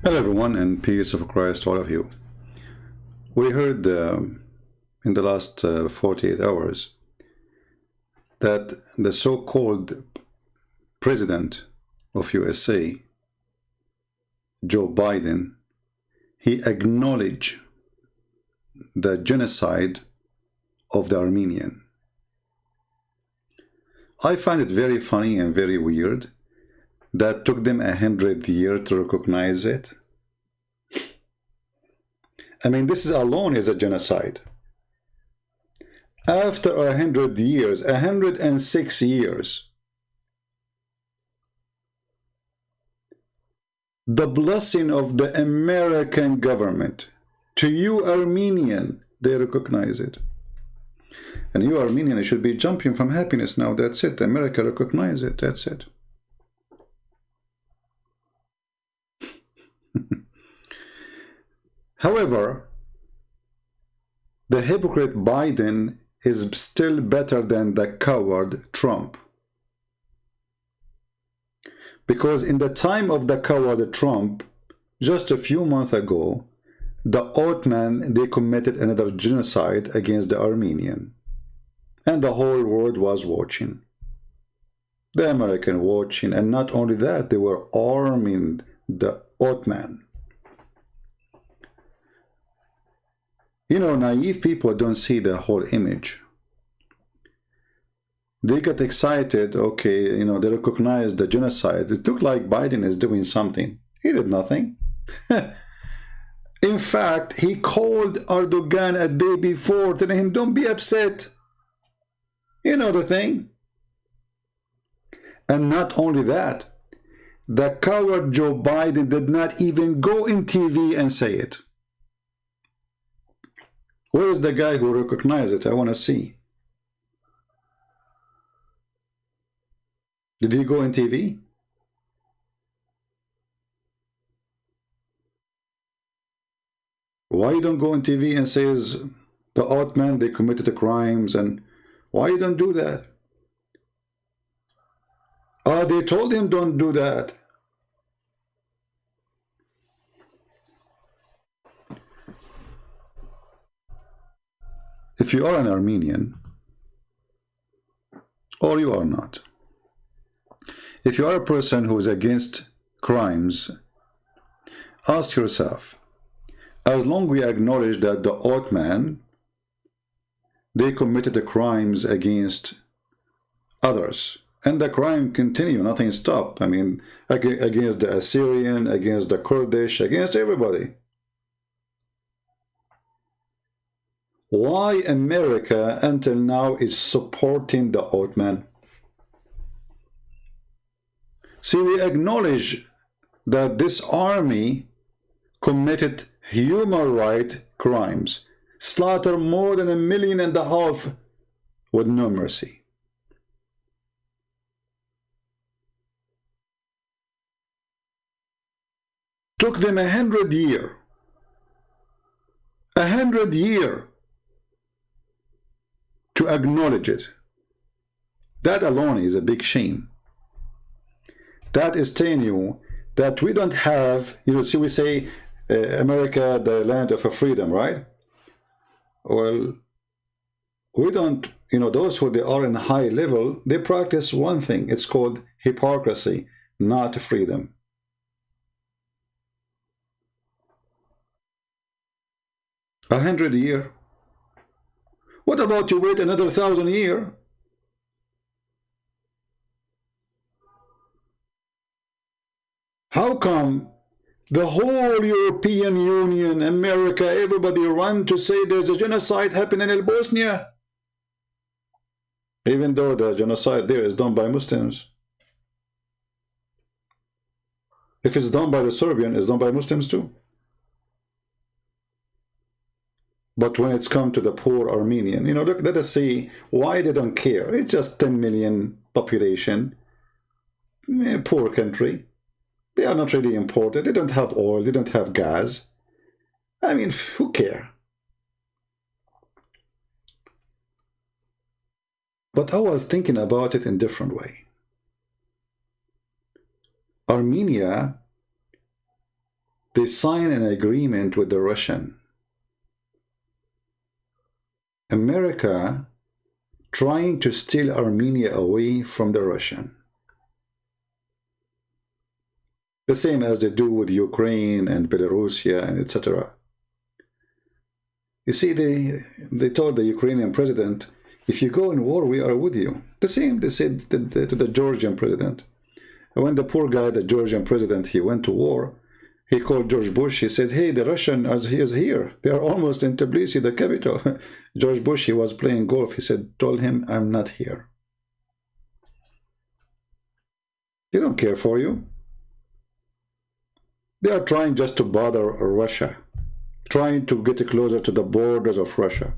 Hello everyone, and peace of Christ to all of you. We heard in the last 48 hours that the so-called president of USA, Joe Biden, he acknowledged the genocide of the Armenian. I find it very funny and very weird that took them 100 years to recognize it. I mean, this is alone is a genocide. After 100 years, 106 years, the blessing of the American government to you Armenian, they recognize it. And you Armenian should be jumping from happiness now. That's it. America recognize it. That's it. However, the hypocrite Biden is still better than the coward Trump. Because in the time of the coward Trump, just a few months ago, the Ottoman, they committed another genocide against the Armenian. And the whole world was watching. The American watching, and not only that, they were arming the Ottoman. You know, naive people don't see the whole image. They get excited, okay, you know, they recognize the genocide. It looked like Biden is doing something. He did nothing. In fact, he called Erdogan a day before, telling him, don't be upset. You know the thing. And not only that, the coward Joe Biden did not even go in TV and say it. Where is the guy who recognized it? I want to see. Did he go on TV? Why you don't go on TV and says the Ottoman, they committed the crimes, and why you don't do that? Oh, they told him don't do that. If you are an Armenian, or you are not, if you are a person who is against crimes, ask yourself, as long as we acknowledge that the Ottoman, they committed the crimes against others, and the crime continue, nothing stopped. I mean, against the Assyrian, against the Kurdish, against everybody. Why America until now is supporting the Ottoman? See, we acknowledge that this army committed human rights crimes, slaughter more than 1.5 million with no mercy. Took them 100 years. 100 years. To acknowledge it. That alone is a big shame. That is telling you that we don't have, you know, see, we say America, the land of freedom, right? Well, we don't, you know, those who they are in high level, they practice one thing. It's called hypocrisy, not freedom. A 100 years. What about you wait another 1,000 years? How come the whole European Union, America, everybody run to say there's a genocide happening in Bosnia? Even though the genocide there is done by Muslims. If it's done by the Serbian, it's done by Muslims too. But when it's come to the poor Armenian, you know, look, let us see why they don't care. It's just 10 million population, poor country. They are not really important. They don't have oil. They don't have gas. I mean, who care? But I was thinking about it in a different way. they sign an agreement with the Russian. America trying to steal Armenia away from the Russian. The same as they do with Ukraine and Belarusia and etc. You see, they told the Ukrainian president, if you go in war, we are with you. The same they said to the Georgian president. When the poor guy, the Georgian president, he went to war, he called George Bush. He said, hey, the Russian is here. They are almost in Tbilisi, the capital. George Bush, he was playing golf. He told him, I'm not here. They don't care for you. They are trying just to bother Russia, trying to get closer to the borders of Russia.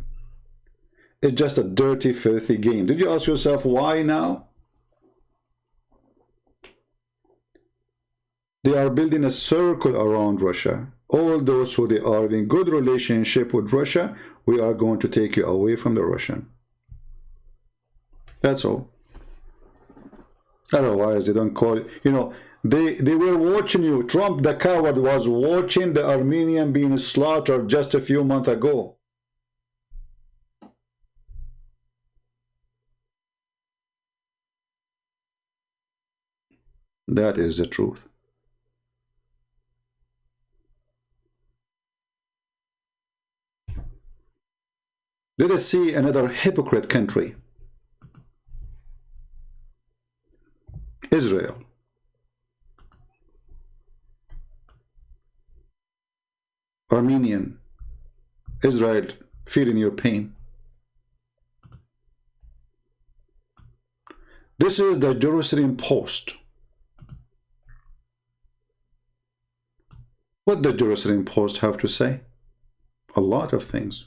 It's just a dirty, filthy game. Did you ask yourself why now? They are building a circle around Russia. All those who they are in good relationship with Russia, we are going to take you away from the Russian. That's all. Otherwise, they don't call it, you know, they were watching you. Trump, the coward, was watching the Armenian being slaughtered just a few months ago. That is the truth. Let us see another hypocrite country. Israel. Armenian. Israel, feeling your pain. This is the Jerusalem Post. What does the Jerusalem Post have to say? A lot of things.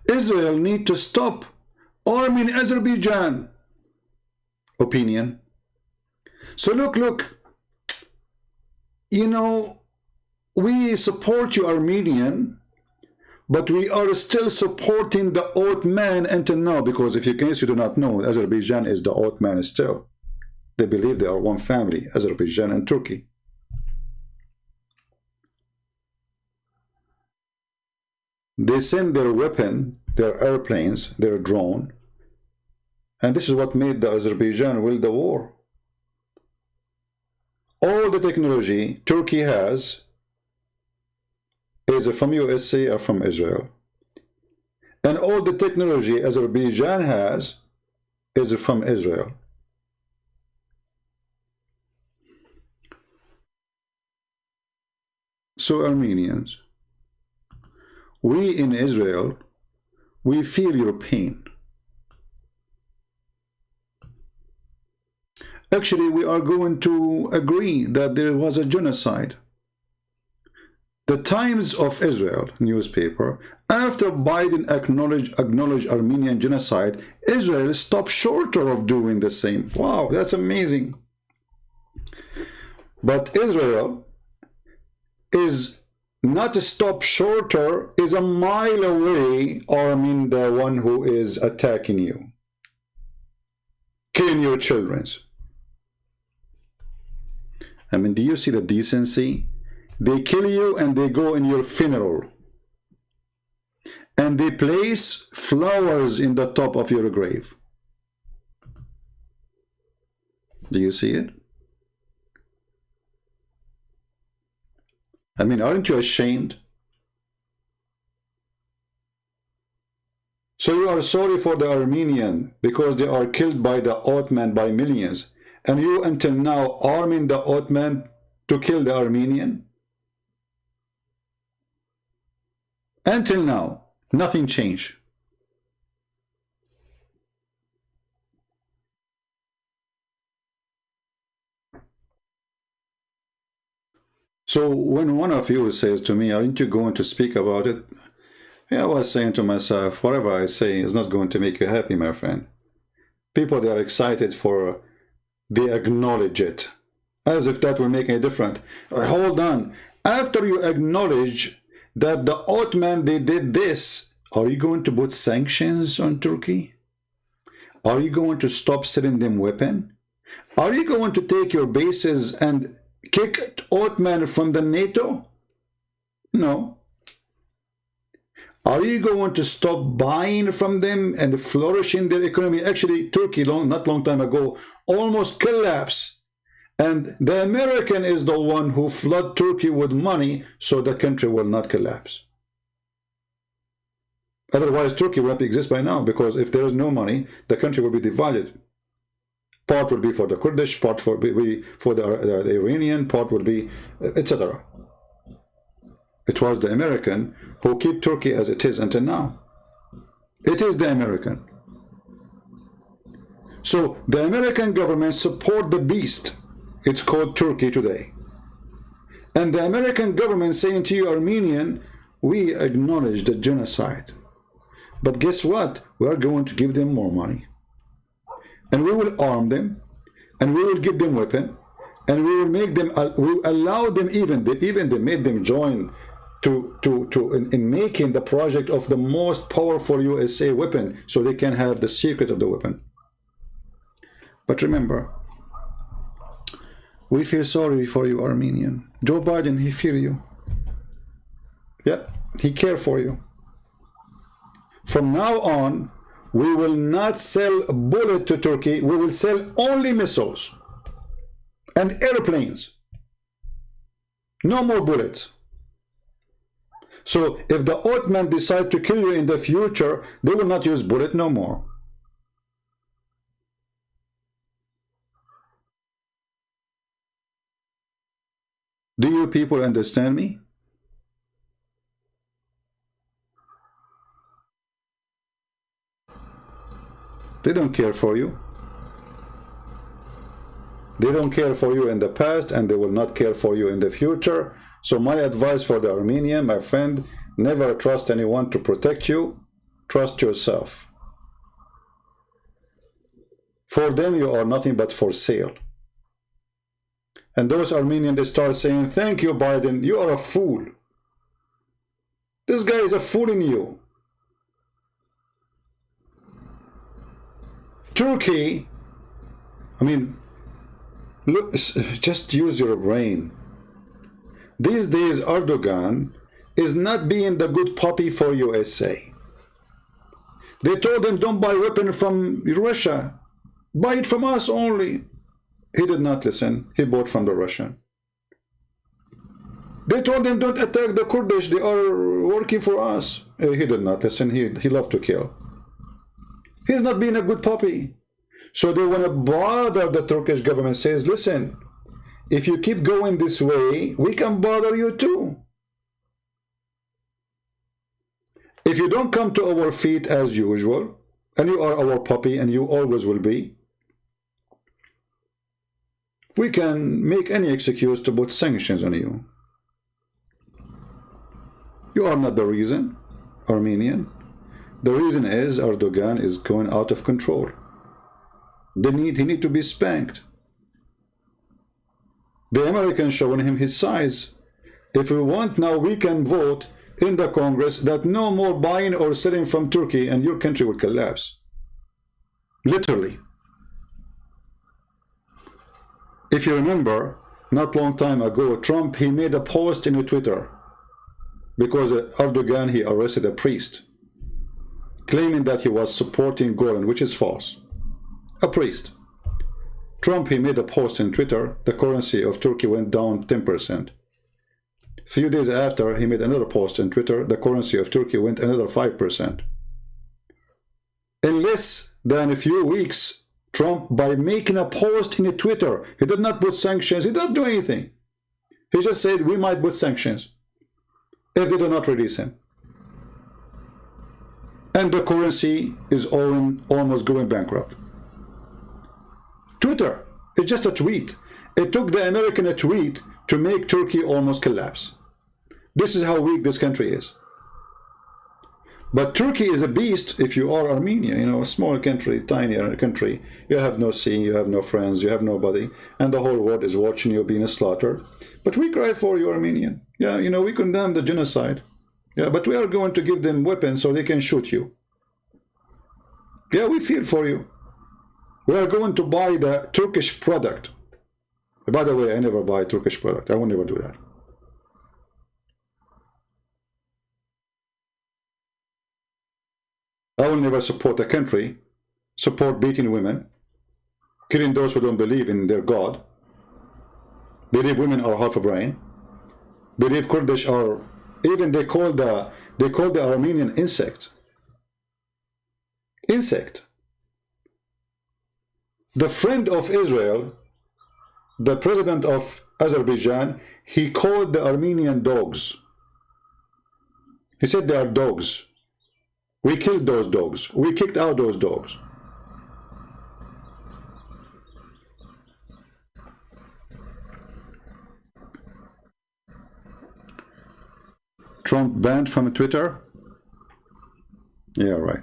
Israel need to stop army in Azerbaijan. Opinion. So look, you know, we support you Armenian, but we are still supporting the Ottoman until now, because if in case you do not know, Azerbaijan is the Ottoman still. They believe they are one family, Azerbaijan and Turkey. They send their weapon, their airplanes, their drone, and this is what made the Azerbaijan win the war. All the technology Turkey has is from USA or from Israel. And all the technology Azerbaijan has is from Israel. So Armenians, we in Israel, we feel your pain. Actually, we are going to agree that there was a genocide. The Times of Israel newspaper, after Biden acknowledged Armenian genocide, Israel stopped short of doing the same. Wow, that's amazing. But Israel is not a stop shorter, is a mile away arming the one who is attacking you, killing your children. I mean, do you see the decency? They kill you and they go in your funeral. And they place flowers in the top of your grave. Do you see it? I mean, aren't you ashamed? So you are sorry for the Armenian because they are killed by the Ottoman by millions. And you until now arming the Ottoman to kill the Armenian? Until now, nothing changed. So when one of you says to me, aren't you going to speak about it? Yeah, I was saying to myself, whatever I say is not going to make you happy, my friend. People, they are excited for, they acknowledge it, as if that will make any difference. Hold on. After you acknowledge that the Ottoman, they did this, are you going to put sanctions on Turkey? Are you going to stop selling them weapons? Are you going to take your bases and kick Ottoman from the NATO? No. Are you going to stop buying from them and flourishing their economy? Actually, Turkey, not long time ago, almost collapsed. And the American is the one who flood Turkey with money so the country will not collapse. Otherwise, Turkey won't exist by now, because if there is no money, the country will be divided. Part will be for the Kurdish, part for the Iranian, part will be, etc. It was the American who kept Turkey as it is until now. It is the American. So the American government support the beast. It's called Turkey today. And the American government saying to you, Armenian, we acknowledge the genocide. But guess what? We are going to give them more money. And we will arm them. And we will give them weapons. And we will make them, we will allow them even they made them join in making the project of the most powerful USA weapon so they can have the secret of the weapon. But remember, we feel sorry for you, Armenian. Joe Biden, he feel you. Yeah, he care for you. From now on, we will not sell a bullet to Turkey. We will sell only missiles and airplanes. No more bullets. So if the Ottoman decide to kill you in the future, they will not use bullet no more. Do you people understand me? They don't care for you. They don't care for you in the past, and they will not care for you in the future. So my advice for the Armenian, my friend, never trust anyone to protect you. Trust yourself. For them, you are nothing but for sale. And those Armenians, they start saying, thank you, Biden, you are a fool. This guy is a fooling you. Turkey, I mean, look, just use your brain. These days, Erdogan is not being the good puppy for USA. They told him, don't buy weapon from Russia. Buy it from us only. He did not listen. He bought from the Russian. They told him, don't attack the Kurdish. They are working for us. He did not listen. He loved to kill. He's not being a good puppy. So they want to bother the Turkish government. Says, listen, if you keep going this way, we can bother you too. If you don't come to our feet as usual, and you are our puppy, and you always will be, we can make any excuse to put sanctions on you. You are not the reason, Armenian. The reason is Erdogan is going out of control. He need to be spanked. The Americans showing him his size. If we want now, we can vote in the Congress that no more buying or selling from Turkey, and your country will collapse. Literally. If you remember, not long time ago, Trump, he made a post in Twitter because Erdogan, he arrested a priest, claiming that he was supporting Golan, which is false. A priest. Trump, he made a post in Twitter, the currency of Turkey went down 10%. A few days after, he made another post in Twitter, the currency of Turkey went another 5%. In less than a few weeks, Trump, by making a post in Twitter, he did not put sanctions, he did not do anything. He just said, we might put sanctions if they do not release him. And the currency is almost going bankrupt. Twitter, it's just a tweet. It took the American a tweet to make Turkey almost collapse. This is how weak this country is. But Turkey is a beast if you are Armenia, you know, a small country, tiny country. You have no sea, you have no friends, you have nobody, and the whole world is watching you being slaughtered. But we cry for you, Armenian. Yeah, you know, we condemn the genocide. Yeah, but we are going to give them weapons so they can shoot you. Yeah, we feel for you. We are going to buy the Turkish product. By the way, I never buy Turkish product. I will never do that. I will never support a country, support beating women, killing those who don't believe in their God, believe women are half a brain, believe Kurdish are, even they call the Armenian insect. Insect. The friend of Israel, the president of Azerbaijan, he called the Armenian dogs. He said they are dogs. We killed those dogs. We kicked out those dogs. Trump banned from Twitter? Yeah, right.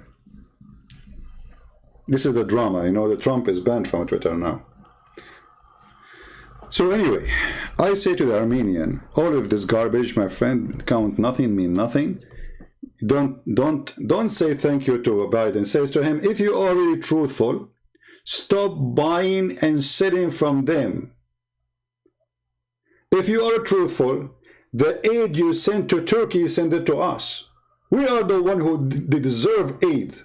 This is the drama, you know, the Trump is banned from Twitter now. So anyway, I say to the Armenian, all of this garbage, my friend, count nothing, mean nothing. Don't say thank you to Biden. Says to him, if you are really truthful, stop buying and selling from them. If you are truthful, the aid you send to Turkey, send it to us. We are the one who deserve aid.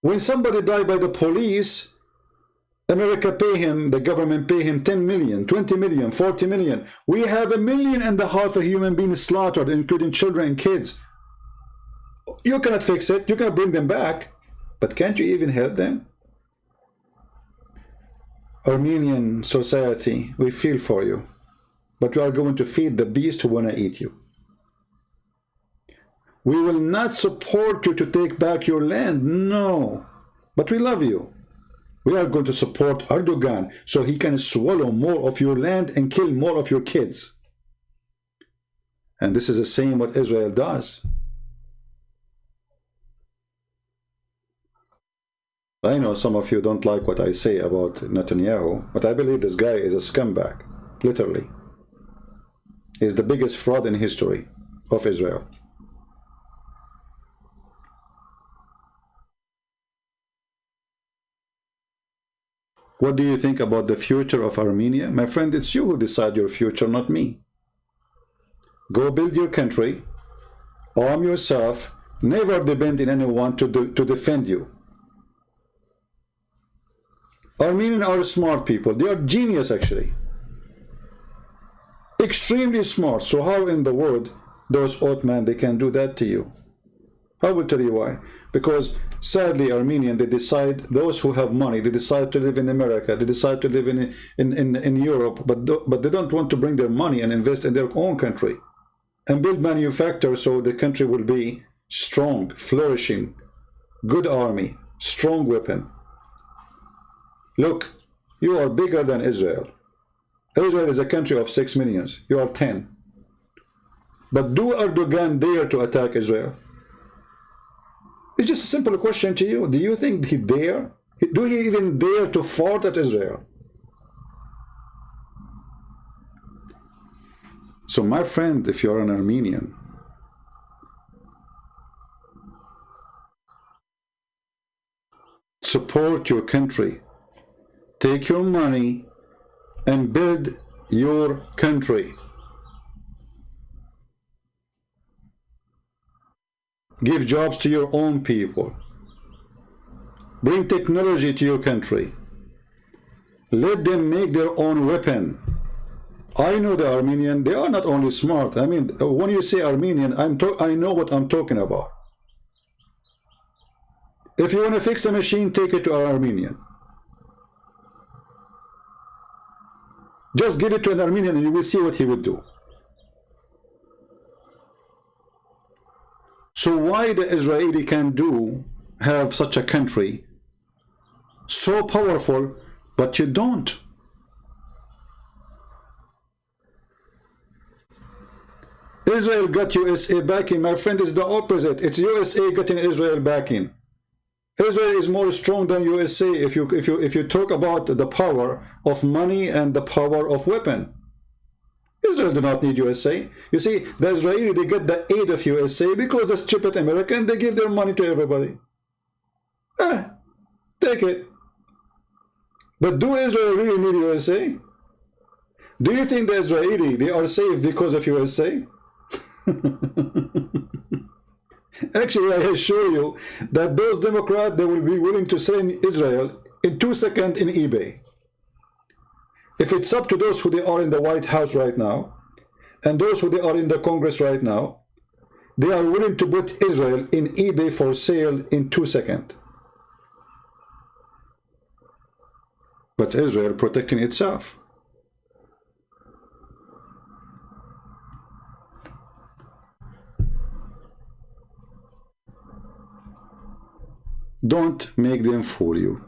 When somebody died by the police, America pay him, the government pay him 10 million, 20 million, 40 million. We have 1.5 million of human beings slaughtered, including children and kids. You cannot fix it. You cannot bring them back. But can't you even help them? Armenian society, we feel for you. But we are going to feed the beast who want to eat you. We will not support you to take back your land. No. But we love you. We are going to support Erdogan so he can swallow more of your land and kill more of your kids. And this is the same what Israel does. I know some of you don't like what I say about Netanyahu, but I believe this guy is a scumbag, literally. He's the biggest fraud in history of Israel. What do you think about the future of Armenia? My friend, it's you who decide your future, not me. Go build your country, arm yourself, never depend on anyone to defend you. Armenians are smart people. They are genius, actually. Extremely smart. So how in the world those Ottoman, they can do that to you? I will tell you why. Because sadly, Armenian, they decide, those who have money, they decide to live in America, they decide to live in Europe, but they don't want to bring their money and invest in their own country and build manufacture so the country will be strong, flourishing, good army, strong weapon. Look, you are bigger than Israel. Israel is a country of 6 million. You are 10. But do Erdogan dare to attack Israel? It's just a simple question to you. Do you think he dare? Do he even dare to fart at Israel? So my friend, if you're an Armenian, support your country. Take your money and build your country. Give jobs to your own people. Bring technology to your country. Let them make their own weapon. I know the Armenian, they are not only smart. I mean, when you say Armenian, I know what I'm talking about. If you want to fix a machine, take it to an Armenian. Just give it to an Armenian and you will see what he would do. So why the Israeli can have such a country so powerful, but you don't? Israel got USA backing. My friend, is the opposite. It's USA getting Israel backing. Israel is more strong than USA if you talk about the power of money and the power of weapon. Israel do not need USA. You see, the Israeli, they get the aid of USA because the stupid American, they give their money to everybody. Take it. But do Israel really need USA? Do you think the Israeli, they are safe because of USA? Actually, I assure you that those Democrats, they will be willing to sell in Israel in 2 seconds in eBay. If it's up to those who they are in the White House right now, and those who they are in the Congress right now, they are willing to put Israel in eBay for sale in 2 seconds. But Israel protecting itself. Don't make them fool you.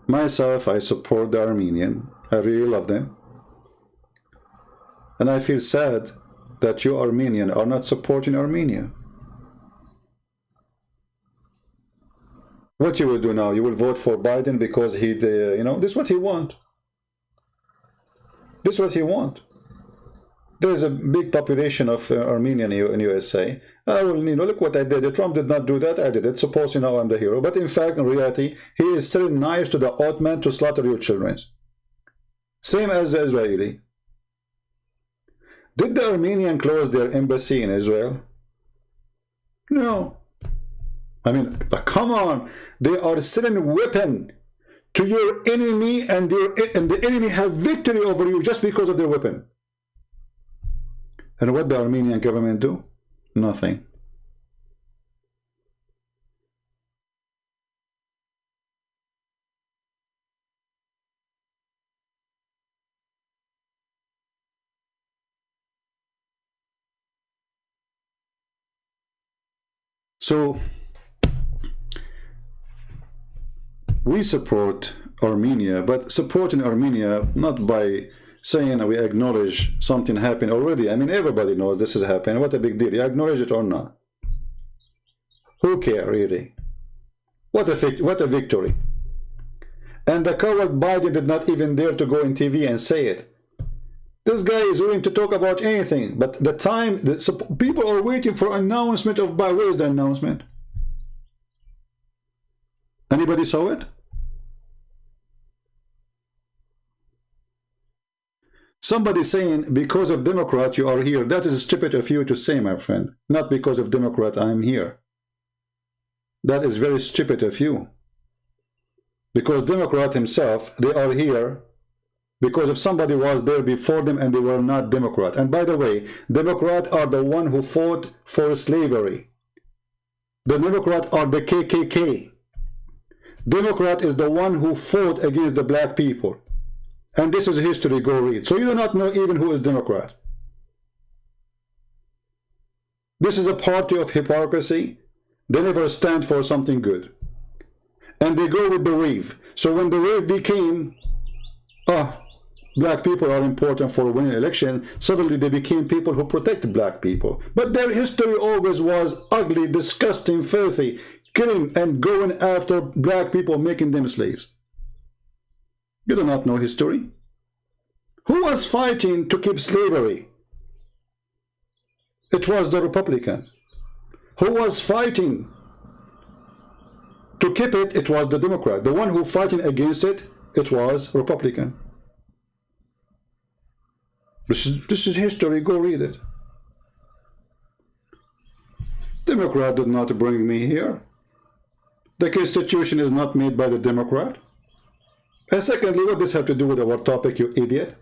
Myself, I support the Armenian. I really love them. And I feel sad that you Armenian are not supporting Armenia. What you will do now? You will vote for Biden because he, you know, this is what he want. This is what he want. There's a big population of Armenian in USA. I will, you know, look what I did. Trump did not do that. I did it. Suppose, you know, I'm the hero. But in fact, in reality, he is selling knives to the Ottoman to slaughter your children. Same as the Israeli. Did the Armenian close their embassy in Israel? No. I mean, come on. They are selling weapon to your enemy, and the enemy have victory over you just because of their weapon. And what the Armenian government do? Nothing. So we support Armenia, but supporting Armenia not by saying we acknowledge something happened already. I mean, everybody knows this is happening. What a big deal. You acknowledge it or not? Who cares, really? What a victory. And the coward Biden did not even dare to go in TV and say it. This guy is willing to talk about anything, but the time, people are waiting for announcement of Biden. Where is the announcement? Anybody saw it? Somebody saying, because of Democrat you are here. That is stupid of you to say, my friend. Not because of Democrat I am here. That is very stupid of you. Because Democrat himself, they are here because if somebody was there before them and they were not Democrat. And by the way, Democrat are the one who fought for slavery. The Democrat are the KKK. Democrat is the one who fought against the black people. And this is history, go read. So you do not know even who is Democrat. This is a party of hypocrisy. They never stand for something good. And they go with the wave. So when the wave became, black people are important for winning election, suddenly they became people who protect black people. But their history always was ugly, disgusting, filthy, killing and going after black people, making them slaves. You do not know history. Who was fighting to keep slavery? It was the Republican. Who was fighting to keep it? It was the Democrat. The one who fighting against it, it was Republican. This is history. Go read it. Democrat did not bring me here. The Constitution is not made by the Democrat. And secondly, what does this have to do with our topic, you idiot?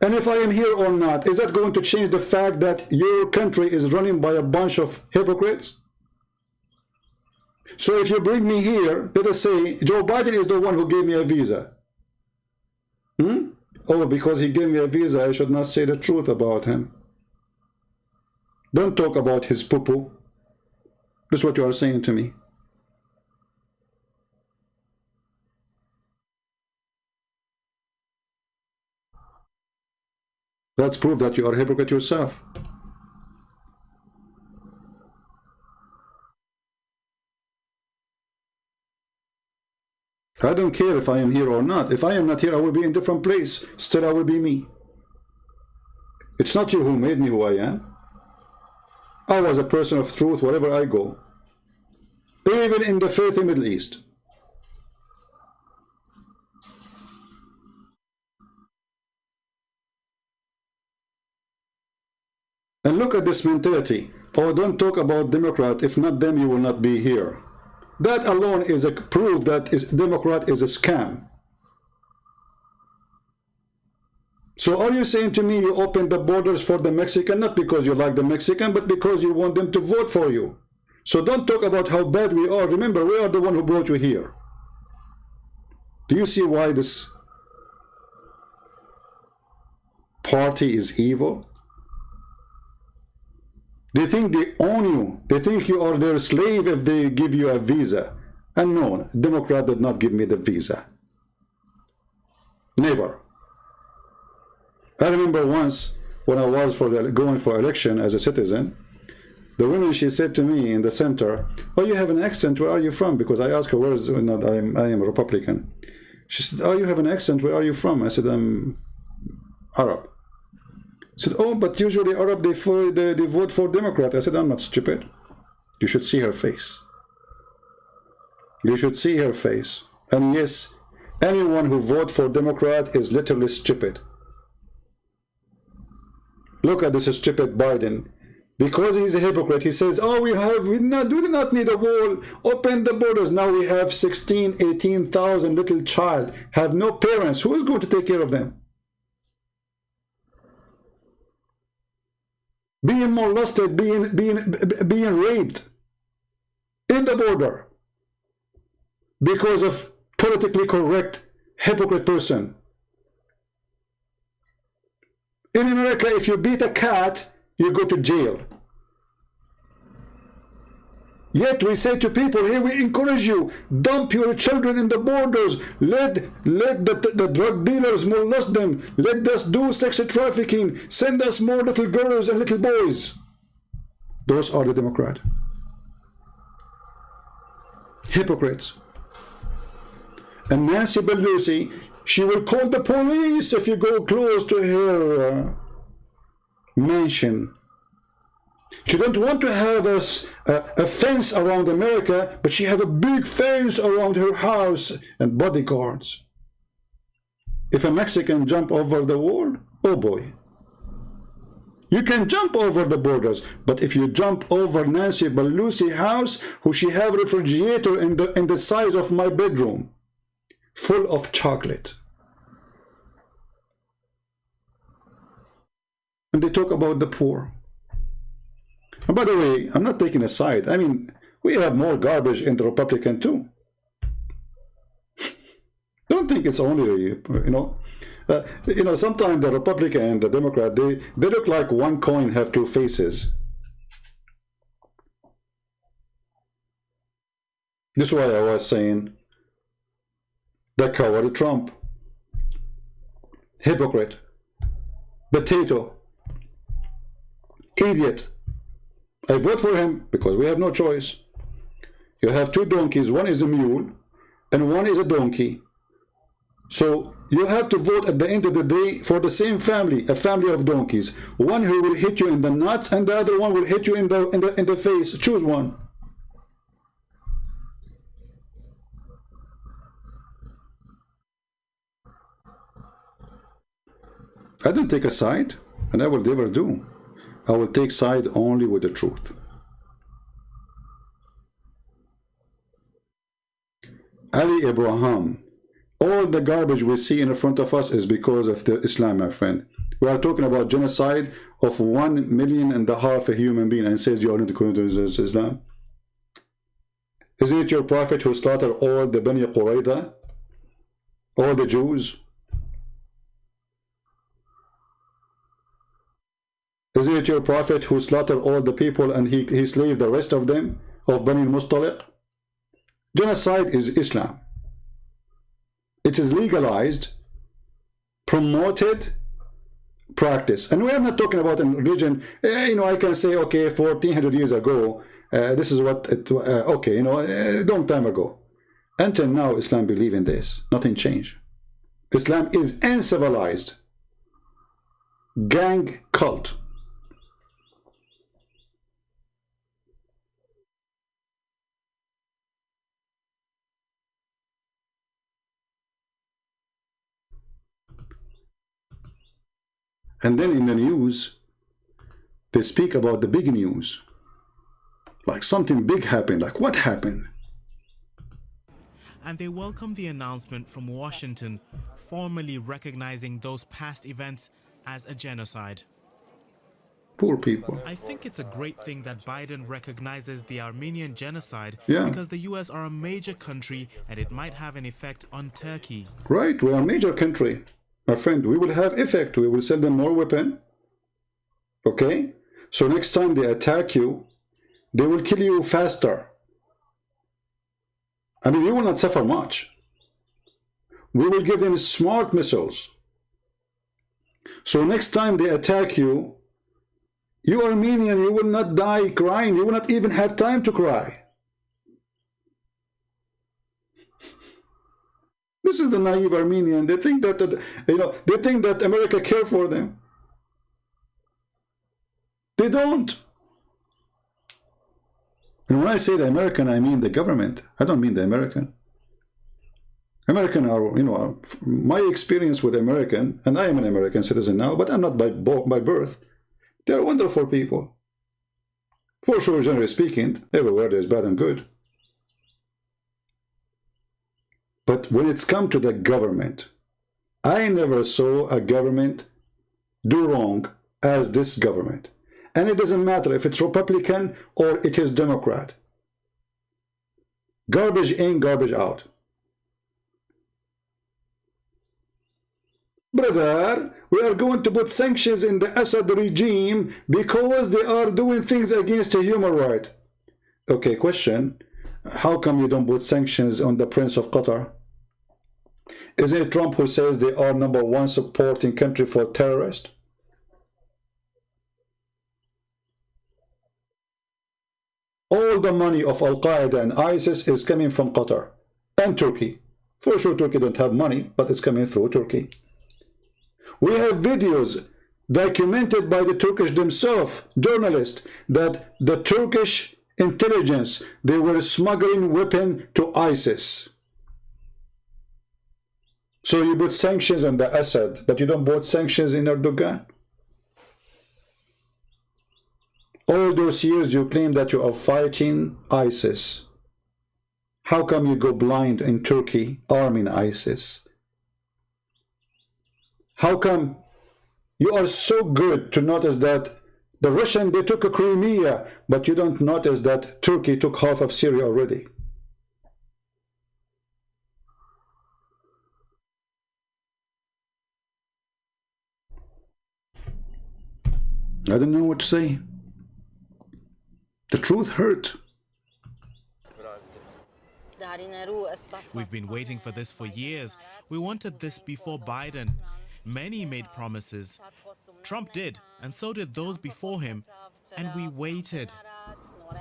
And if I am here or not, is that going to change the fact that your country is running by a bunch of hypocrites? So if you bring me here, let us say Joe Biden is the one who gave me a visa. Oh, because he gave me a visa, I should not say the truth about him. Don't talk about his poo-poo. That's what you are saying to me. Let's prove that you are a hypocrite yourself. I don't care if I am here or not. If I am not here, I will be in a different place. Still, I will be me. It's not you who made me who I am. I was a person of truth wherever I go, even in the filthy Middle East. And look at this mentality. Oh, don't talk about Democrat. If not them, you will not be here. That alone is a proof that Democrat is a scam. So are you saying to me you open the borders for the Mexican, not because you like the Mexican, but because you want them to vote for you? So don't talk about how bad we are. Remember, we are the one who brought you here. Do you see why this party is evil? They think they own you. They think you are their slave if they give you a visa. And no, Democrat did not give me the visa. Never. I remember once when I was going for election as a citizen, the woman, she said to me in the center, "Oh, you have an accent. Where are you from?" Because I asked her, "Where is?" I am a Republican. She said, "Oh, you have an accent. Where are you from?" I said, "I'm Arab." She said, "Oh, but usually Arab, they vote for Democrat." I said, "I'm not stupid. You should see her face. You should see her face. And yes, anyone who votes for Democrat is literally stupid. Look at this stupid Biden. Because he's a hypocrite, he says, "Oh, we do not need a wall. Open the borders." Now we have 16, 18,000 little child, have no parents. Who is going to take care of them? Being molested, being raped in the border because of politically correct hypocrite person. In America, if you beat a cat, you go to jail. Yet we say to people, "Here we encourage you, dump your children in the borders, let the drug dealers molest them, let us do sex trafficking, send us more little girls and little boys." Those are the Democrats. Hypocrites. And Nancy Pelosi, she will call the police if you go close to her mansion. She don't want to have a fence around America, but she have a big fence around her house and bodyguards. If a Mexican jump over the wall, oh boy. You can jump over the borders, but if you jump over Nancy Pelosi house, who she have refrigerator in the size of my bedroom, full of chocolate. And they talk about the poor. And by the way, I'm not taking a side. I mean, we have more garbage in the Republican too. Don't think it's only, sometimes the Republican and the Democrat, they look like one coin have two faces. This is why I was saying, the coward Trump, hypocrite, potato, idiot. I vote for him because we have no choice. You have two donkeys, one is a mule and one is a donkey. So you have to vote at the end of the day for the same family, a family of donkeys. One who will hit you in the nuts and the other one will hit you in the face. Choose one. I don't take a side, and I will never do. I will take side only with the truth. Ali Abraham, all the garbage we see in front of us is because of the Islam, my friend. We are talking about genocide of 1.5 million human beings, and says you are not according to Islam. Isn't it your prophet who slaughtered all the Bani Qurayza, all the Jews? Isn't it your prophet who slaughtered all the people and he slaved the rest of them, of Bani Mustaliq? Genocide is Islam. It is legalized, promoted, practice. And we are not talking about a religion, I can say, okay, 1400 years ago, this is what, a long time ago. Until now, Islam believe in this. Nothing changed. Islam is uncivilized. Gang cult. And then in the news, they speak about the big news. Like something big happened. Like what happened? And they welcome the announcement from Washington, formally recognizing those past events as a genocide. Poor people. I think it's a great thing that Biden recognizes the Armenian Genocide because the US are a major country and it might have an effect on Turkey. Right, we are a major country. My friend, we will have effect. We will send them more weapon. Okay? So next time they attack you, they will kill you faster. I mean, you will not suffer much. We will give them smart missiles. So next time they attack you, you Armenian, you will not die crying. You will not even have time to cry. This is the naive Armenian. They think that, they think that America cares for them. They don't. And when I say the American, I mean the government. I don't mean the American. American are, my experience with American, and I am an American citizen now, but I'm not by birth. They are wonderful people. For sure, generally speaking, everywhere there's bad and good. But when it's come to the government, I never saw a government do wrong as this government. And it doesn't matter if it's Republican or it is Democrat. Garbage in, garbage out. Brother, we are going to put sanctions in the Assad regime because they are doing things against a human right. Okay, question. How come you don't put sanctions on the Prince of Qatar? Isn't it Trump who says they are #1 supporting country for terrorists? All the money of Al-Qaeda and ISIS is coming from Qatar and Turkey. For sure, Turkey don't have money, but it's coming through Turkey. We have videos documented by the Turkish themselves, journalists, that the Turkish intelligence, they were smuggling weapons to ISIS. So you put sanctions on the Assad, but you don't put sanctions in Erdogan? All those years you claim that you are fighting ISIS. How come you go blind in Turkey arming ISIS? How come you are so good to notice that the Russian, they took a Crimea, but you don't notice that Turkey took half of Syria already? I don't know what to say. The truth hurt. We've been waiting for this for years. We wanted this before Biden. Many made promises. Trump did, and so did those before him. And we waited.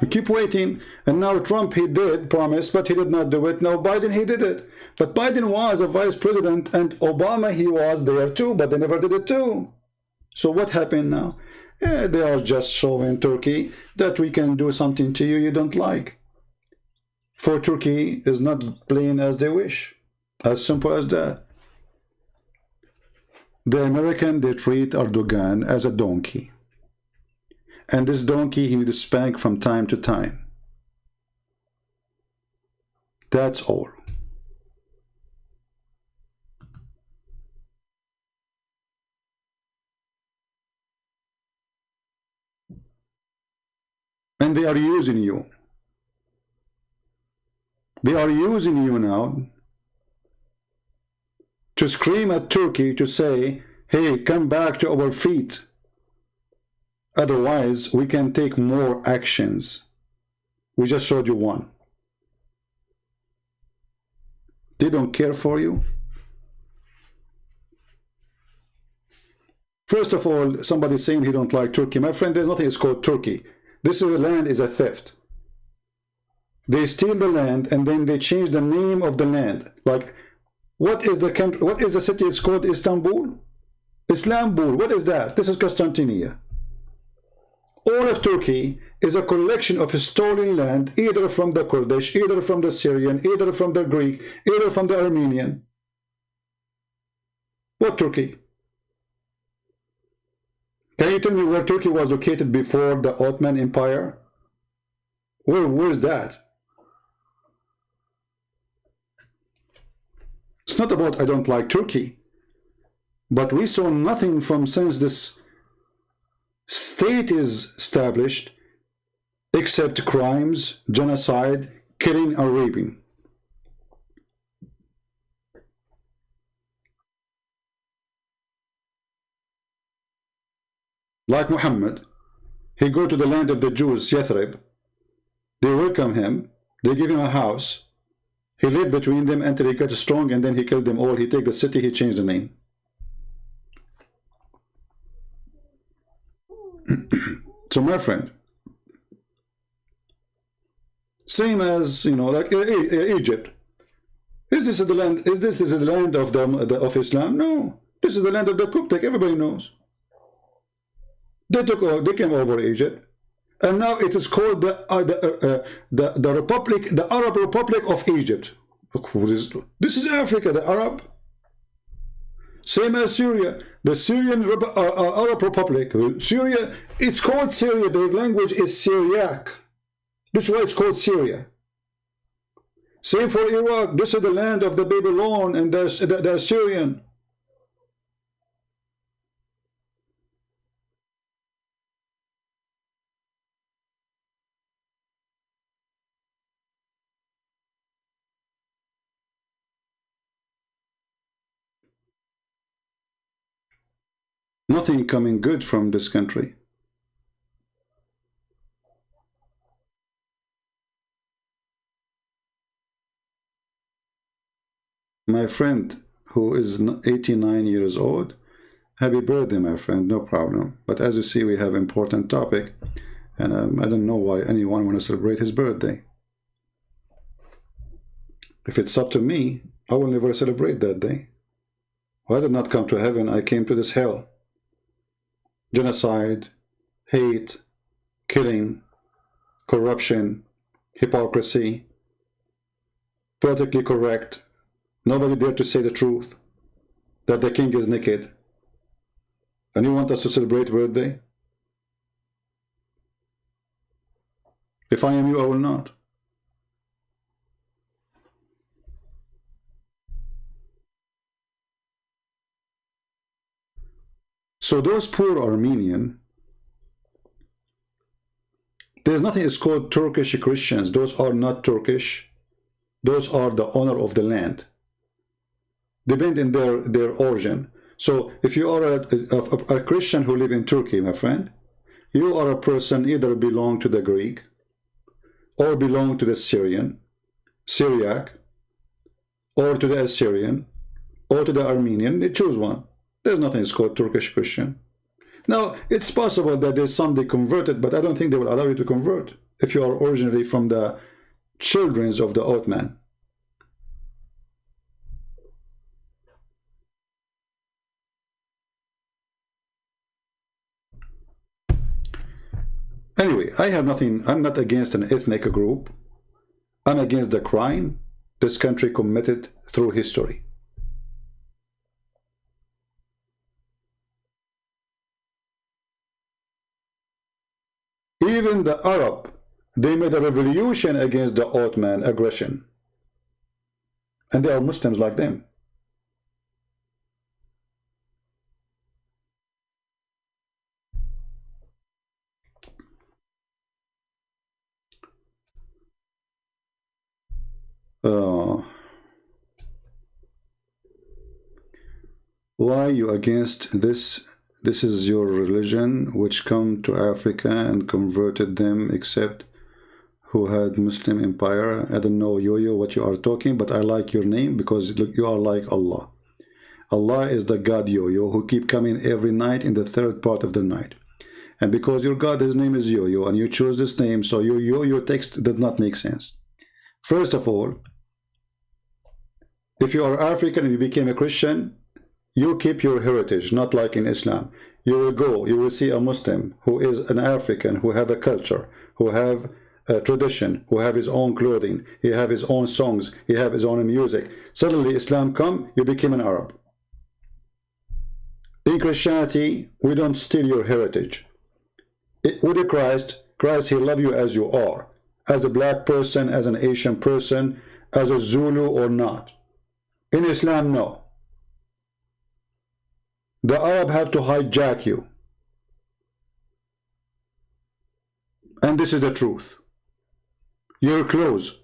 We keep waiting, and now Trump, he did promise, but he did not do it. Now Biden, he did it. But Biden was a vice president, and Obama, he was there too, but they never did it too. So what happened now? They are just showing Turkey that we can do something to you you don't like. For Turkey is not playing as they wish. As simple as that. The American, they treat Erdogan as a donkey. And this donkey, he needs to spank from time to time. That's all. And they are using you. They are using you now to scream at Turkey to say, hey, come back to our feet. Otherwise, we can take more actions. We just showed you one. They don't care for you. First of all, somebody saying he don't like Turkey. My friend, there's nothing is called Turkey. This land is a theft. They steal the land and then they change the name of the land. Like, what is the country? What is the city? It's called Istanbul? Islambul. What is that? This is Constantinople. All of Turkey is a collection of stolen land, either from the Kurdish, either from the Syrian, either from the Greek, either from the Armenian. What Turkey? Can you tell me where Turkey was located before the Ottoman Empire? Where's that? It's not about I don't like Turkey, but we saw nothing from since this state is established except crimes, genocide, killing and raping. Like Muhammad, he go to the land of the Jews, Yathrib. They welcome him, they give him a house. He lived between them until he got strong, and then he killed them all. He take the city, he changed the name. So my friend, same as, you know, like Egypt. Is this the land? Is this the land of of Islam? No, this is the land of the Coptic. Everybody knows. They came over Egypt, and now it is called the Republic, the Arab Republic of Egypt. This is Africa, the Arab. Same as Syria, the Syrian Arab Republic. Syria, it's called Syria. The language is Syriac. This is why it's called Syria. Same for Iraq. This is the land of the Babylon and the Assyrian. Nothing coming good from this country. My friend who is 89 years old, happy birthday, my friend, no problem. But as you see, we have important topic, and I don't know why anyone want to celebrate his birthday. If it's up to me, I will never celebrate that day. I did not come to heaven, I came to this hell. Genocide, hate, killing, corruption, hypocrisy, politically correct. Nobody dared to say the truth, that the king is naked. And you want us to celebrate birthday? If I am you, I will not. So those poor Armenian, there's nothing is called Turkish Christians. Those are not Turkish. Those are the owner of the land. Depend in their origin. So if you are a Christian who live in Turkey, my friend, you are a person either belong to the Greek or belong to the Syriac, or to the Assyrian, or to the Armenian. You choose one. There's nothing is called Turkish Christian. Now, it's possible that there's some they converted, but I don't think they will allow you to convert if you are originally from the children of the Ottoman. Anyway, I have nothing, I'm not against an ethnic group. I'm against the crime this country committed through history. Even the Arab, they made a revolution against the Ottoman aggression. And they are Muslims like them. Why you against this? This is your religion, which come to Africa and converted them, except who had Muslim empire. I don't know, Yo-Yo, what you are talking, but I like your name because you are like Allah. Allah is the God Yo-Yo who keep coming every night in the third part of the night. And because your God, his name is Yo-Yo, and you chose this name, so your Yo-Yo text does not make sense. First of all, if you are African and you became a Christian, you keep your heritage, not like in Islam. You will go, you will see a Muslim who is an African, who have a culture, who have a tradition, who have his own clothing, he have his own songs, he have his own music. Suddenly Islam come, you became an Arab. In Christianity, we don't steal your heritage. With Christ, He loves you as you are, as a black person, as an Asian person, as a Zulu or not. In Islam, no. The Arab have to hijack you. And this is the truth. Your clothes,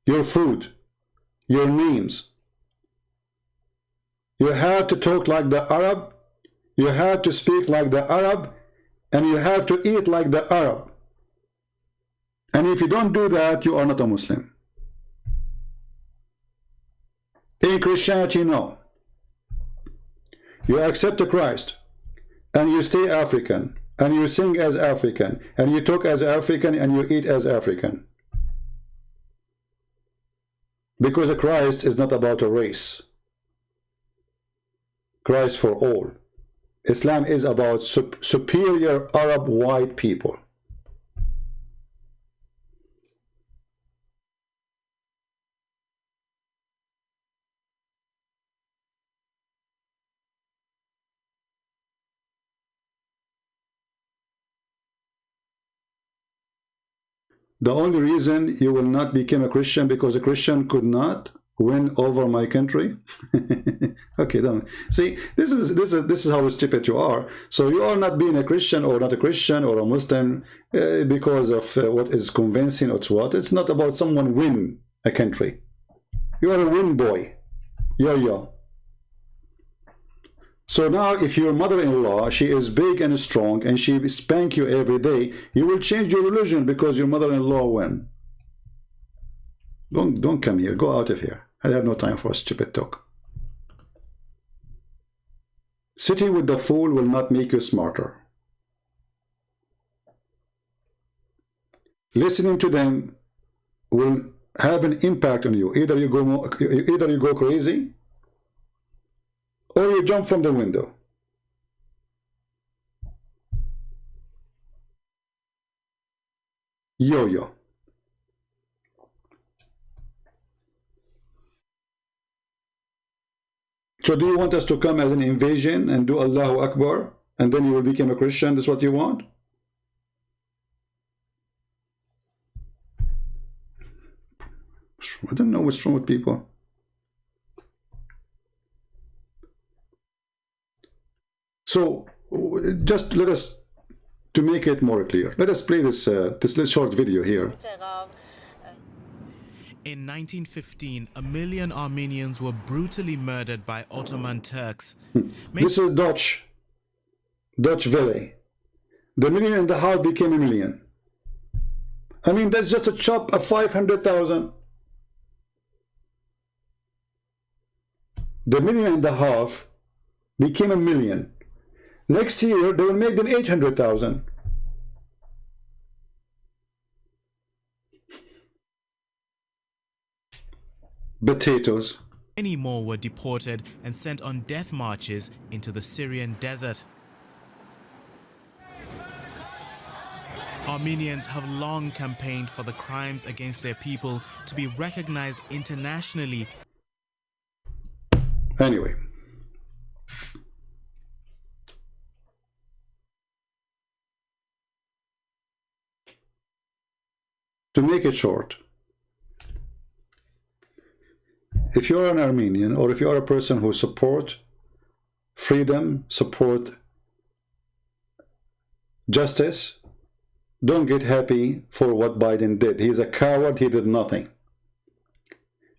your food, your names. You have to talk like the Arab, you have to speak like the Arab, and you have to eat like the Arab. And if you don't do that, you are not a Muslim. In Christianity, no. You accept Christ, and you stay African, and you sing as African, and you talk as African, and you eat as African. Because Christ is not about a race. Christ for all. Islam is about superior Arab white people. The only reason you will not become a Christian because a Christian could not win over my country. Okay, don't see. This is how stupid you are. So you are not being a Christian or not a Christian or a Muslim because of what is convincing or what. It's not about someone win a country. You are a win boy. Yo. So now if your mother-in-law, she is big and strong and she spank you every day, you will change your religion because your mother-in-law win. Don't come here. Go out of here. I have no time for stupid talk. Sitting with the fool will not make you smarter. Listening to them will have an impact on you. Either you go crazy, or you jump from the window. Yo. So do you want us to come as an invasion and do Allahu Akbar and then you will become a Christian? That's what you want? I don't know what's wrong with people. So just let us, to make it more clear, let us play this short video here. In 1915, 1 million Armenians were brutally murdered by Ottoman Turks. This is Dutch Valley. The 1.5 million became 1 million. I mean, that's just a chop of 500,000. The 1.5 million became 1 million. Next year, they will make them 800,000. Potatoes. Many more were deported and sent on death marches into the Syrian desert. Armenians have long campaigned for the crimes against their people to be recognized internationally. Anyway. To make it short, if you're an Armenian or if you're a person who support freedom, support justice, don't get happy for what Biden did. He's a coward. He did nothing.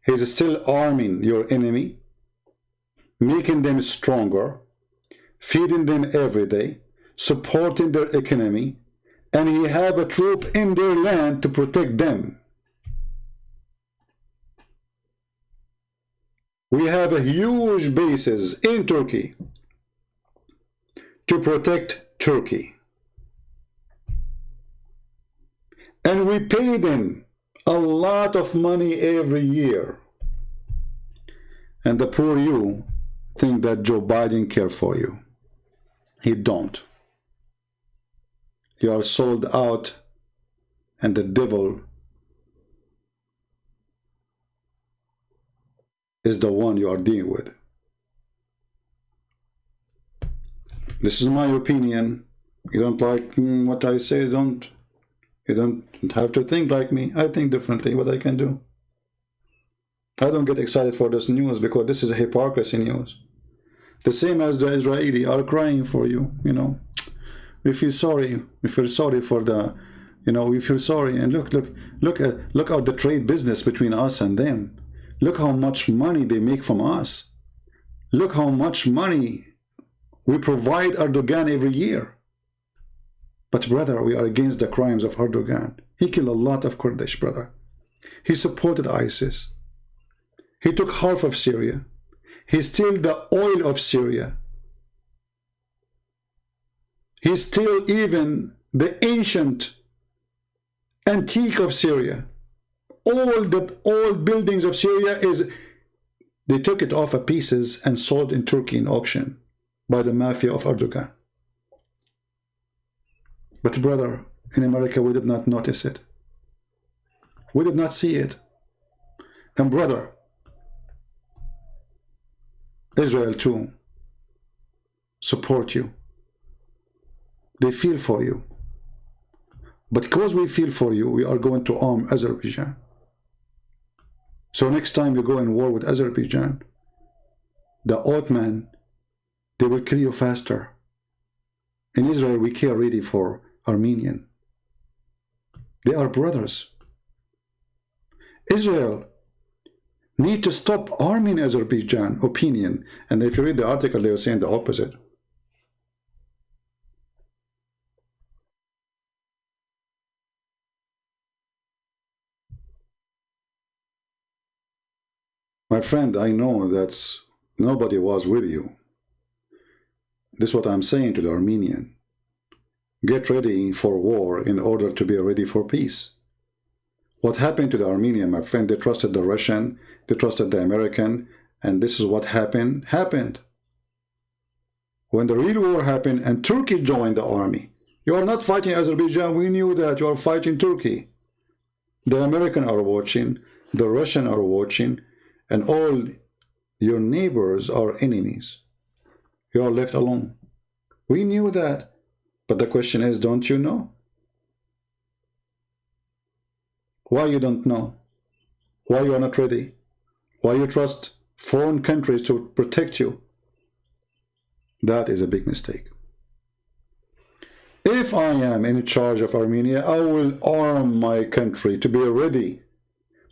He's still arming your enemy, making them stronger, feeding them every day, supporting their economy, and he have a troop in their land to protect them. We have a huge bases in Turkey to protect Turkey. And we pay them a lot of money every year. And the poor you think that Joe Biden cares for you. He don't. You are sold out, and the devil is the one you are dealing with. This is my opinion. You don't like what I say, you don't have to think like me. I think differently. What I can do? I don't get excited for this news because this is a hypocrisy news. The same as the Israeli are crying for you, you know. We feel sorry. We feel sorry for the, you know, we feel sorry. And look at the trade business between us and them. Look how much money they make from us. Look how much money we provide Erdogan every year. But brother, we are against the crimes of Erdogan. He killed a lot of Kurdish, brother. He supported ISIS. He took half of Syria. He stole the oil of Syria. He stole even the ancient antique of Syria. All the old buildings of Syria they took it off of pieces and sold in Turkey in auction by the mafia of Erdogan. But brother, in America we did not notice it. We did not see it. And brother, Israel too support you. They feel for you. But because we feel for you, we are going to arm Azerbaijan. So next time you go in war with Azerbaijan, the Ottoman, they will kill you faster. In Israel, we care really for Armenian. They are brothers. Israel need to stop arming Azerbaijan, opinion. And if you read the article, they are saying the opposite. My friend, I know that nobody was with you. This is what I'm saying to the Armenian. Get ready for war in order to be ready for peace. What happened to the Armenian, my friend, they trusted the Russian, they trusted the American, and this is what happened. When the real war happened and Turkey joined the army, you are not fighting Azerbaijan, we knew that, you are fighting Turkey. The American are watching, the Russian are watching, and all your neighbors are enemies. You are left alone. We knew that. But the question is, don't you know? Why you don't know? Why you are not ready? Why you trust foreign countries to protect you? That is a big mistake. If I am in charge of Armenia, I will arm my country to be ready.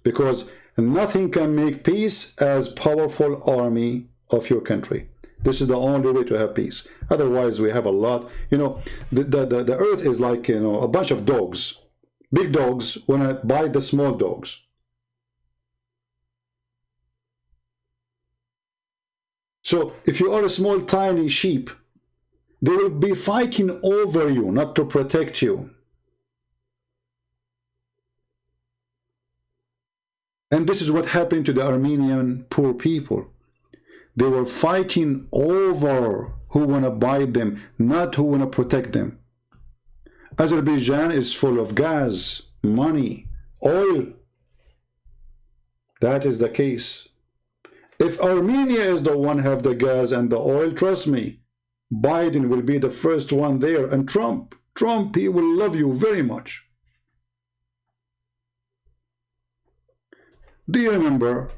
Because nothing can make peace as powerful army of your country. This is the only way to have peace. Otherwise, we have a lot. You know, the earth is like, you know, a bunch of dogs. Big dogs want to bite the small dogs. So if you are a small, tiny sheep, they will be fighting over you, not to protect you. And this is what happened to the Armenian poor people. They were fighting over who want to buy them, not who want to protect them. Azerbaijan is full of gas, money, oil. That is the case. If Armenia is the one have the gas and the oil, trust me, Biden will be the first one there. And Trump, he will love you very much. Do you remember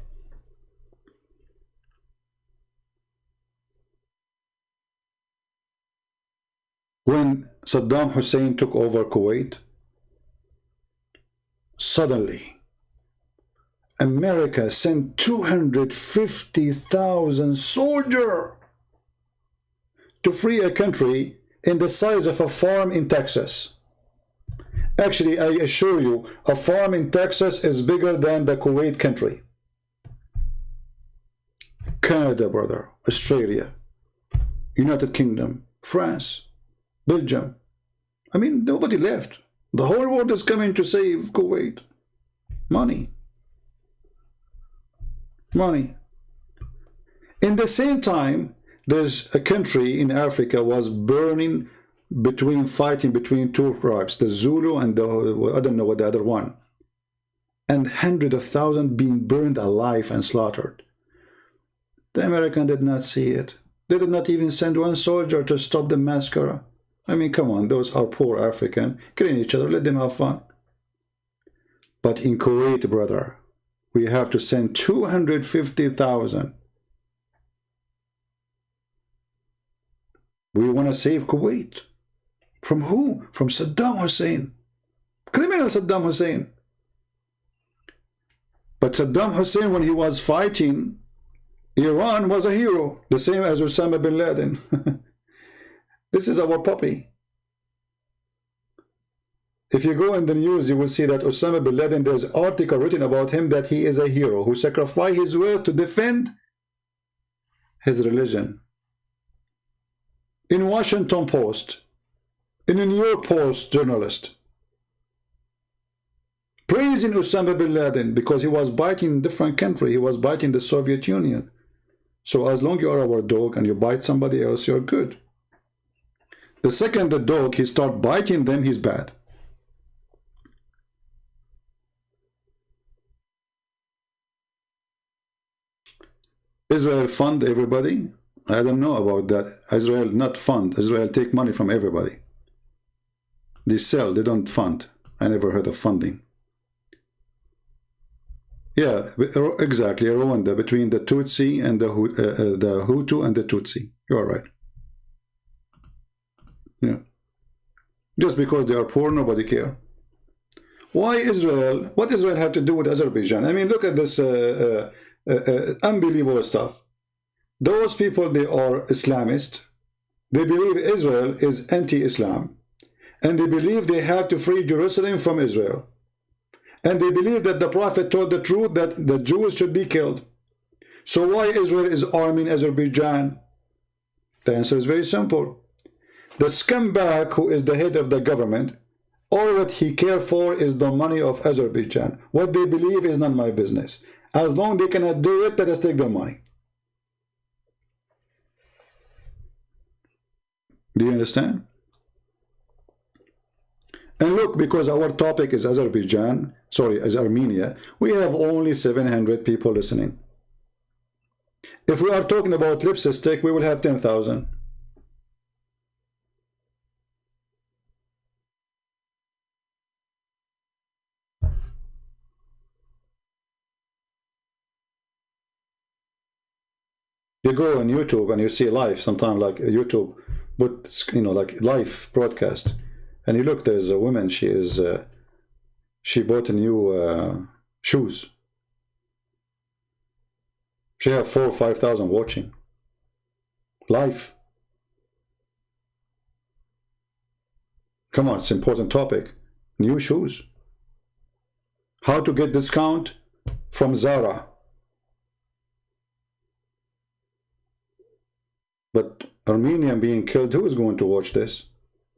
when Saddam Hussein took over Kuwait? Suddenly, America sent 250,000 soldiers to free a country in the size of a farm in Texas. Actually, I assure you, a farm in Texas is bigger than the Kuwait country. Canada, brother, Australia, United Kingdom, France, Belgium. I mean, nobody left. The whole world is coming to save Kuwait. Money. Money. In the same time, there's a country in Africa was burning fighting between two tribes, the Zulu and the, I don't know what the other one. And hundreds of thousands being burned alive and slaughtered. The American did not see it. They did not even send one soldier to stop the massacre. I mean, come on, those are poor African, killing each other, let them have fun. But in Kuwait, brother, we have to send 250,000. We want to save Kuwait. From who? From Saddam Hussein. Criminal Saddam Hussein. But Saddam Hussein, when he was fighting Iran, was a hero, the same as Osama bin Laden. This is our puppy. If you go in the news, you will see that Osama bin Laden, there's an article written about him that he is a hero who sacrificed his will to defend his religion. In Washington Post, in a New York Post journalist, praising Osama bin Laden because he was biting a different country. He was biting the Soviet Union. So as long as you are our dog and you bite somebody else, you're good. The second the dog, he start biting them, he's bad. Israel fund everybody? I don't know about that. Israel not fund. Israel take money from everybody. They sell, they don't fund. I never heard of funding. Yeah, exactly. Rwanda, between the Tutsi and the Hutu and the Tutsi. You are right. Yeah. Just because they are poor, nobody care. Why Israel? What Israel have to do with Azerbaijan? I mean, look at this unbelievable stuff. Those people, they are Islamist. They believe Israel is anti-Islam. And they believe they have to free Jerusalem from Israel. And they believe that the Prophet told the truth that the Jews should be killed. So why Israel is arming Azerbaijan? The answer is very simple. The scumbag who is the head of the government, all that he cares for is the money of Azerbaijan. What they believe is not my business. As long as they cannot do it, let us take their money. Do you understand? And look, because our topic is Azerbaijan, sorry, is Armenia, we have only 700 people listening. If we are talking about lipstick, we will have 10,000. You go on YouTube and you see live, sometimes like YouTube, but you know, like live broadcast. And you look, there's a woman, she bought a new shoes. She have 4,000 or 5,000 watching. Live. Come on, it's an important topic. New shoes. How to get discount from Zara. But Armenian being killed, who is going to watch this?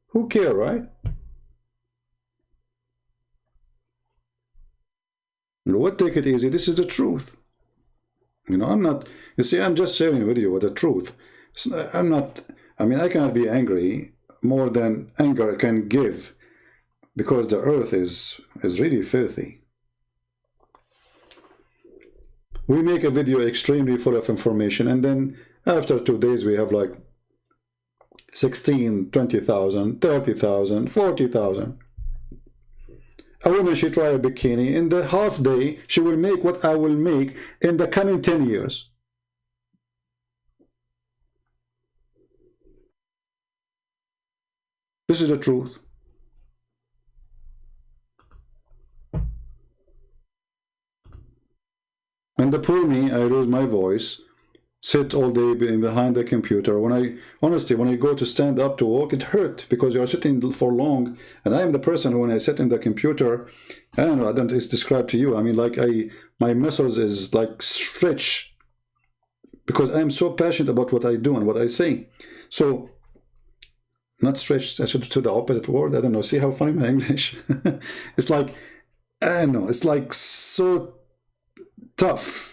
Who cares, right? What, take it easy? This is the truth. You know, I'm not, you see, I'm just sharing with you with the truth. I'm not, I mean, I cannot be angry more than anger can give, because the earth is really filthy. We make a video extremely full of information, and then after 2 days we have like 16, 20,000, 30,000, 40,000. A woman, she try a bikini. In the half day, she will make what I will make in the coming 10 years. This is the truth. And the poor me, I lose my voice, sit all day behind the computer. Honestly, when I go to stand up to walk, it hurt because you are sitting for long. And I am the person who, when I sit in the computer, I don't know, I don't describe to you. I mean, like my muscles is like stretch because I am so passionate about what I do and what I say. So, not stretched, I should do the opposite word. I don't know. See how funny my English? It's like, I don't know, it's like so tough.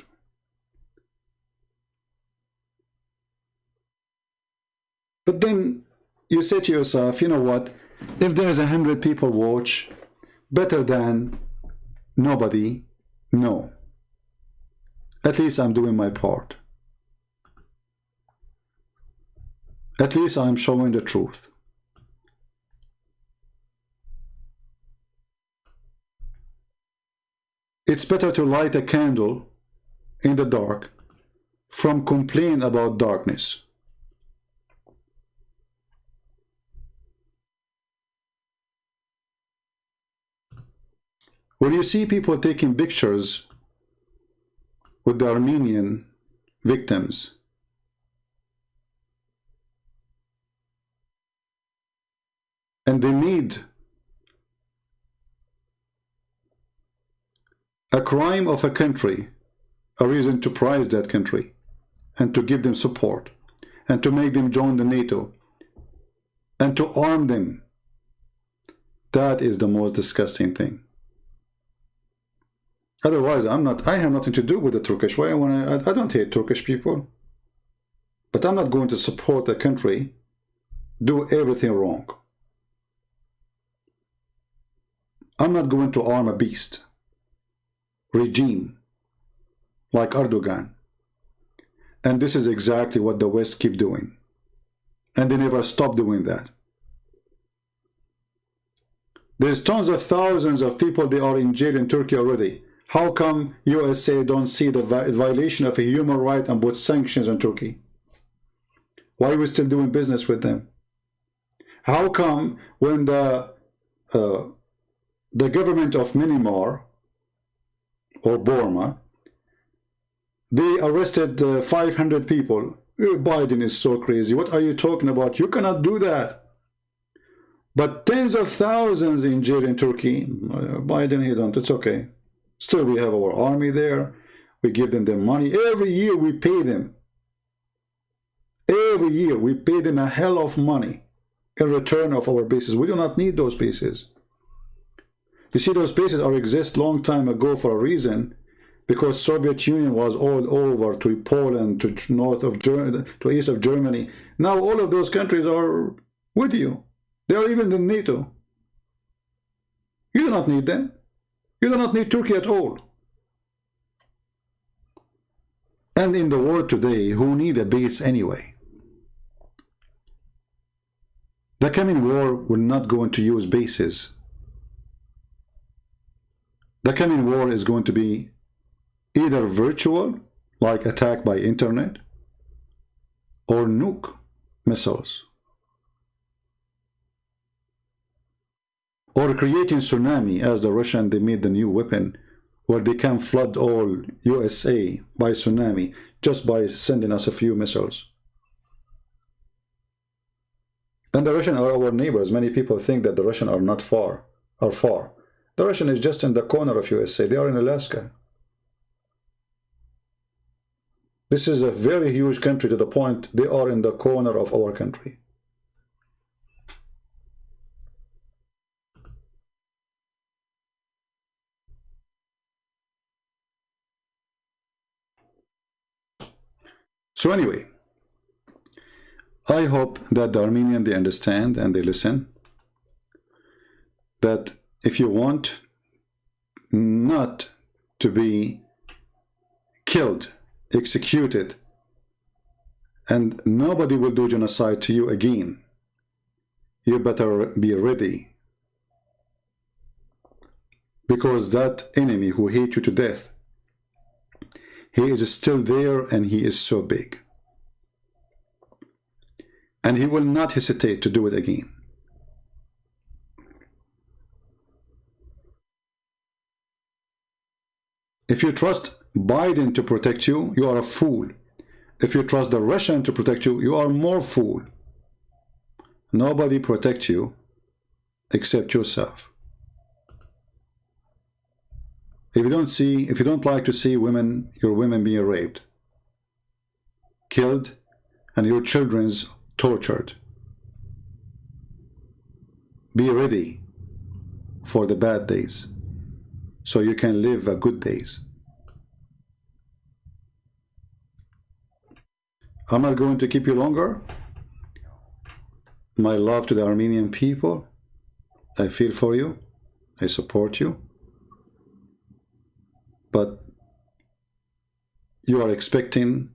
But then you say to yourself, you know what? If there's 100 people watch, better than nobody, no. At least I'm doing my part. At least I'm showing the truth. It's better to light a candle in the dark from complain about darkness. When you see people taking pictures with the Armenian victims, and they need a crime of a country, a reason to prize that country, and to give them support, and to make them join the NATO, and to arm them, that is the most disgusting thing. Otherwise, I have nothing to do with the Turkish way. I don't hate Turkish people, but I'm not going to support a country do everything wrong. I'm not going to arm a beast regime like Erdogan. And this is exactly what the West keep doing. And they never stop doing that. There's tons of thousands of people, they are in jail in Turkey already. How come USA don't see the violation of a human right and put sanctions on Turkey? Why are we still doing business with them? How come when the government of Myanmar or Burma, they arrested 500 people? Biden is so crazy. What are you talking about? You cannot do that. But tens of thousands in jail in Turkey. Biden, he don't. It's okay. Still, we have our army there. We give them their money. Every year we pay them. Every year we pay them a hell of money in return of our bases. We do not need those bases. You see, those bases exist long time ago for a reason, because Soviet Union was all over to Poland, to north of Germany, to east of Germany. Now all of those countries are with you. They are even in NATO. You do not need them. You do not need Turkey at all. And in the world today, who need a base anyway? The coming war will not go into use bases. The coming war is going to be either virtual, like attack by internet, or nuke missiles, or creating tsunami, as the Russian, they made the new weapon where they can flood all USA by tsunami just by sending us a few missiles. And the Russian are our neighbors. Many people think that the Russian are not far, are far. The Russian is just in the corner of USA. They are in Alaska. This is a very huge country to the point they are in the corner of our country. So anyway, I hope that the Armenians, they understand and they listen that if you want not to be killed, executed, and nobody will do genocide to you again, you better be ready, because that enemy who hates you to death, he is still there, and he is so big, and he will not hesitate to do it again. If you trust Biden to protect you, you are a fool. If you trust the Russian to protect you, you are more fool. Nobody protects you except yourself. If you don't like to see women, your women being raped, killed, and your children's tortured, be ready for the bad days, so you can live a good days. I'm not going to keep you longer. My love to the Armenian people. I feel for you. I support you. But you are expecting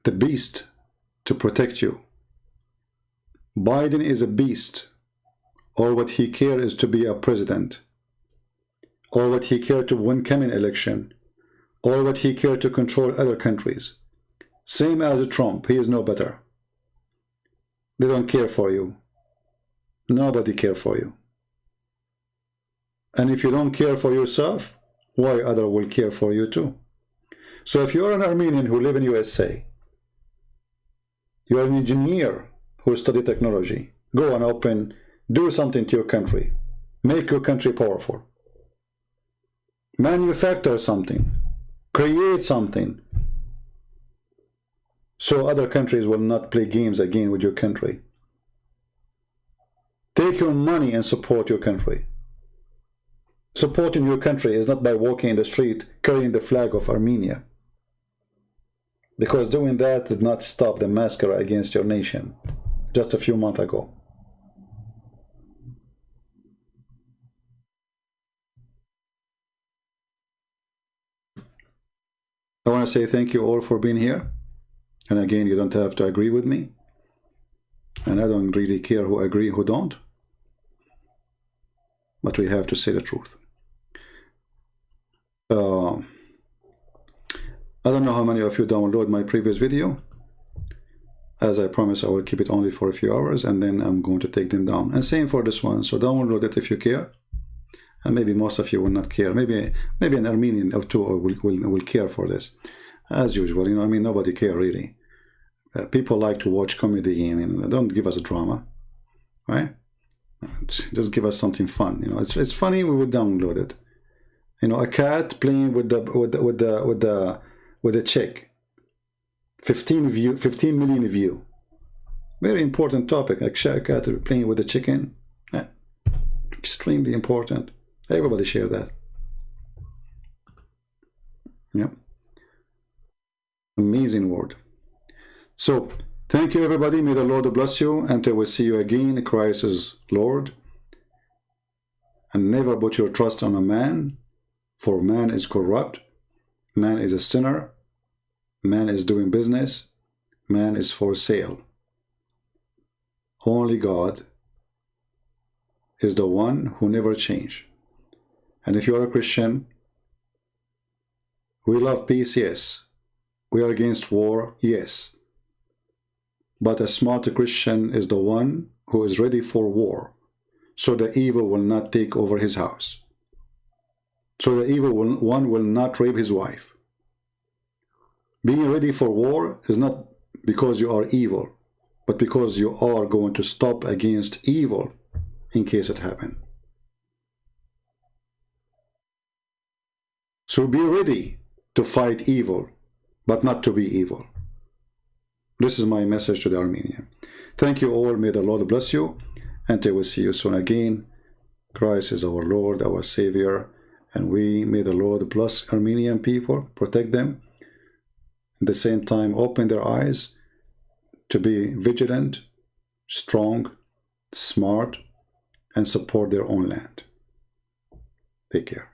the beast to protect you. Biden is a beast. All what he cares is to be a president. All what he cares to win coming election. All what he cares to control other countries. Same as Trump, he is no better. They don't care for you. Nobody care for you. And if you don't care for yourself, why other will care for you too? So if you're an Armenian who live in USA, you're an engineer who study technology, go and do something to your country. Make your country powerful. Manufacture something. Create something. So other countries will not play games again with your country. Take your money and support your country. Supporting your country is not by walking in the street carrying the flag of Armenia. Because doing that did not stop the massacre against your nation just a few months ago. I want to say thank you all for being here. And again, you don't have to agree with me. And I don't really care who agree, who don't. But we have to say the truth. I don't know how many of you download my previous video. As I promised, I will keep it only for a few hours and then I'm going to take them down. And same for this one. So download it if you care. And maybe most of you will not care. Maybe an Armenian or two will care for this. As usual, you know, I mean, nobody care really. People like to watch comedy. I mean, don't give us a drama, right? Just give us something fun. You know, it's funny. We would download it. You know, a cat playing with a chick. 15 million view. Very important topic. Like a cat playing with a chicken. Yeah. Extremely important. Everybody share that. Yeah. Amazing word. So, thank you everybody. May the Lord bless you. Until we see you again, Christ is Lord. And never put your trust on a man, for man is corrupt. Man is a sinner. Man is doing business. Man is for sale. Only God is the one who never changes. And if you are a Christian, we love peace, yes. We are against war, yes. But a smart Christian is the one who is ready for war, so the evil will not take over his house. So the evil one will not rape his wife. Being ready for war is not because you are evil, but because you are going to stop against evil in case it happens. So be ready to fight evil, but not to be evil. This is my message to the Armenian. Thank you all. May the Lord bless you. Until we see you soon again. Christ is our Lord, our Savior. And may the Lord bless Armenian people, protect them. At the same time, open their eyes to be vigilant, strong, smart, and support their own land. Take care.